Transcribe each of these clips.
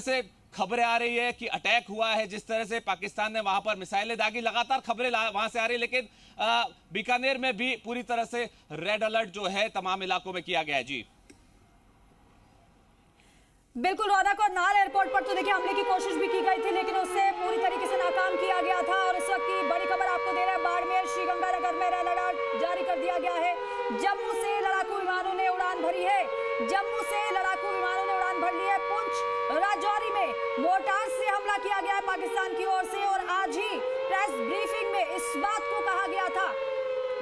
से खबरें आ रही है कि अटैक हुआ है, जिस तरह से पाकिस्तान ने वहां पर मिसाइलें दागी, लगातार खबरें वहां से आ रही है, लेकिन बीकानेर में भी पूरी तरह से रेड अलर्ट जो है तमाम इलाकों में किया गया है। जी बिल्कुल रौनक, और नाल एयरपोर्ट पर तो देखिए हमले की कोशिश भी की गई थी, लेकिन उससे पूरी तरीके से नाकाम किया गया था। और इस वक्त की बड़ी खबर आपको दे रहे हैं, बाड़मेर श्रीगंगानगर में रेड अलर्ट जारी कर दिया गया है। जम्मू से लड़ाकू विमानों ने उड़ान भरी है, जम्मू से लड़ाकू विमानों ने उड़ान भर ली है। पुंछ राजौरी में मोर्टार से हमला किया गया है पाकिस्तान की ओर से, और आज ही प्रेस ब्रीफिंग में इस बात को कहा गया था,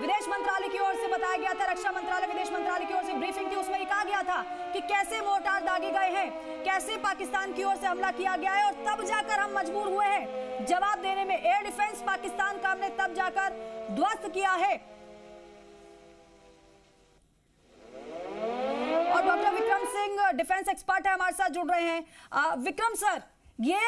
विदेश मंत्रालय की ओर से बताया गया था, रक्षा मंत्रालय विदेश मंत्रालय की ओर से ब्रीफिंग थी, उसमें कहा गया था कि कैसे मोर्टार दागे गए हैं, कैसे पाकिस्तान की ओर से हमला किया गया है, और तब जाकर हम मजबूर हुए हैं जवाब देने में। एयर डिफेंस पाकिस्तान का हमने तब जाकर ध्वस्त किया है। और doctor Vikram Singh defence expert है, हमारे साथ जुड़ रहे हैं। विक्रम सर, ये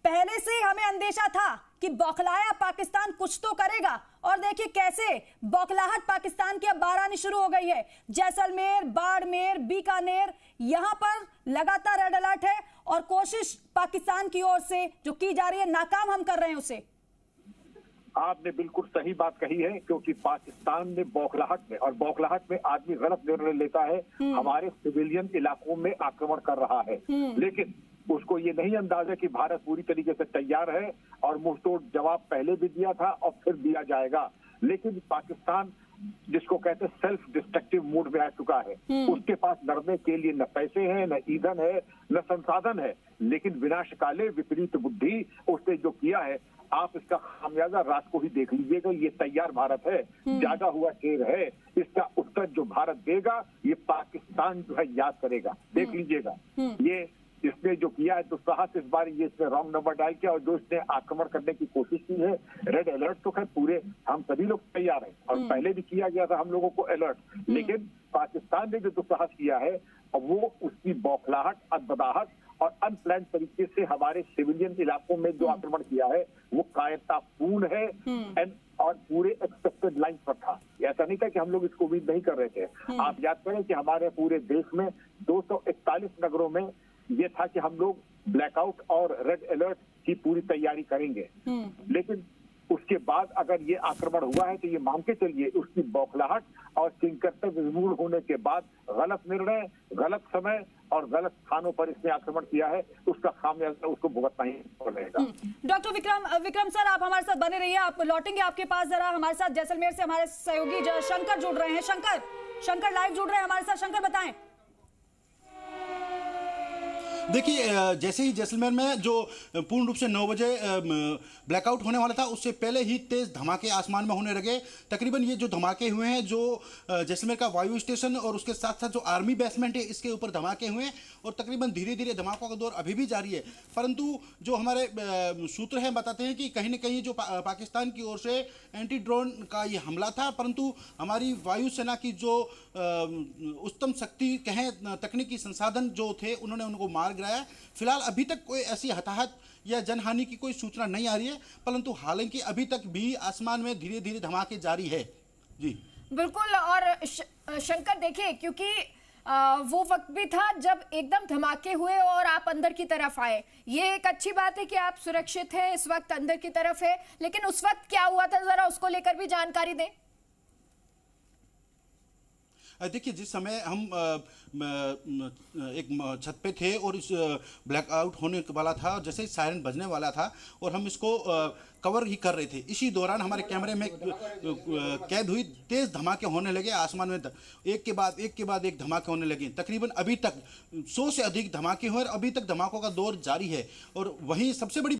पहले से हमें अंदेशा था कि बौखलाया पाकिस्तान कुछ तो करेगा, और देखिए कैसे बौखलाहट पाकिस्तान की अब बारानी शुरू हो गई है। जैसलमेर, बाड़मेर, बीकानेर, यहां पर लगातार रेड अलर्ट है, और कोशिश पाकिस्तान की ओर से जो की जा रही है, नाकाम हम कर रहे हैं उसे। आपने बिल्कुल सही बात कही है, क्योंकि पाकिस्तान ने बौखलाहट में, और बौखलाहट में आदमी गलत निर्णय लेता है, हमारे सिविलियन इलाकों में आक्रमण कर रहा है, लेकिन उसको ये नहीं अंदाजा कि भारत पूरी तरीके से तैयार है और मुंहतोड़ जवाब पहले भी दिया था और फिर दिया जाएगा। लेकिन पाकिस्तान जिसको कहते हैं सेल्फ डिस्ट्रक्टिव मूड में आ चुका है, उसके पास लड़ने के लिए न पैसे हैं, न ईंधन है, न संसाधन है, लेकिन विनाशकाले विपरीत बुद्धि उसने जो किया है, आप इसका खामियाजा रात को ही देख लीजिएगा। ये तैयार भारत है, जागा हुआ शेर है, इसका उत्तर जो भारत देगा ये पाकिस्तान जो है याद करेगा, देख लीजिएगा। ये इसने जो किया है दुस्साहस, इस बार ये इसने रॉन्ग नंबर डायल किया, और जो इसने आक्रमण करने की कोशिश की है, रेड अलर्ट तो खैर पूरे हम सभी लोग तैयार हैं, और पहले भी किया गया था हम लोगों को अलर्ट, लेकिन पाकिस्तान ने जो दुस्साहस किया है, वो उसकी बौखलाहट, अदबदाहट और अनप्लान तरीके से हमारे सिविलियन इलाकों में जो आक्रमण किया है, वो कायरतापूर्ण है और पूरे एक्सपेक्टेड लाइन पर था। ऐसा नहीं था कि हम लोग इसको उम्मीद नहीं कर रहे थे। आप याद करें कि हमारे पूरे देश में 241 नगरों में ये था कि हम लोग ब्लैकआउट और रेड अलर्ट की पूरी तैयारी करेंगे, लेकिन उसके बाद अगर ये आक्रमण हुआ है तो ये मान के चलिए उसकी बौखलाहट और किंकरता विमूढ़ होने के बाद गलत निर्णय, गलत समय और गलत स्थानों पर इसने आक्रमण किया है, उसका खामियाजा उसको भुगतना ही पड़ेगा। डॉक्टर विक्रम सर, आप हमारे साथ बने रहिए, आप लौटेंगे आपके पास। जरा हमारे साथ जैसलमेर से हमारे सहयोगी शंकर जुड़ रहे हैं। शंकर लाइव जुड़ रहे हैं हमारे साथ। शंकर बताएं। देखिए, जैसे ही जैसलमेर में जो पूर्ण रूप से 9 बजे ब्लैकआउट होने वाला था, उससे पहले ही तेज धमाके आसमान में होने लगे। तकरीबन ये जो धमाके हुए हैं, जो जैसलमेर का वायु स्टेशन और उसके साथ साथ जो आर्मी बेसमेंट है, इसके ऊपर धमाके हुए हैं, और तकरीबन धीरे धीरे धमाकों का दौर अभी भी जारी है। परंतु जो हमारे सूत्र हैं बताते हैं कि कहीं ना कहीं जो पाकिस्तान की ओर से एंटी ड्रोन का ये हमला था, परंतु हमारी वायुसेना की जो उच्चतम शक्ति कहें, तकनीकी संसाधन जो थे, उन्होंने उनको मार गिराया। फिलहाल अभी तक कोई ऐसी हताहत या जनहानि की कोई सूचना नहीं आ रही है, परंतु हालांकि अभी तक भी आसमान में धीरे धीरे धमाके जारी है। जी बिल्कुल। और शंकर देखिए, क्योंकि वो वक्त भी था जब एकदम धमाके हुए और आप अंदर की तरफ आए। ये एक अच्छी बात है कि आप सुरक्षित हैं, इस वक्त अंदर की तरफ है, लेकिन उस वक्त क्या हुआ था, जरा उसको लेकर भी जानकारी दें। देखिए, जिस समय हम एक छत पे थे और इस ब्लैकआउट होने वाला था, जैसे ही सायरन बजने वाला था और हम इसको कवर ही कर रहे थे, इसी दौरान हमारे कैमरे में कैद हुई तेज धमाके होने लगे। आसमान में एक के बाद एक धमाके होने लगे। तकरीबन अभी तक 100 से अधिक धमाके हुए और अभी तक धमाकों का दौर जारी है। और वहीं सबसे बड़ी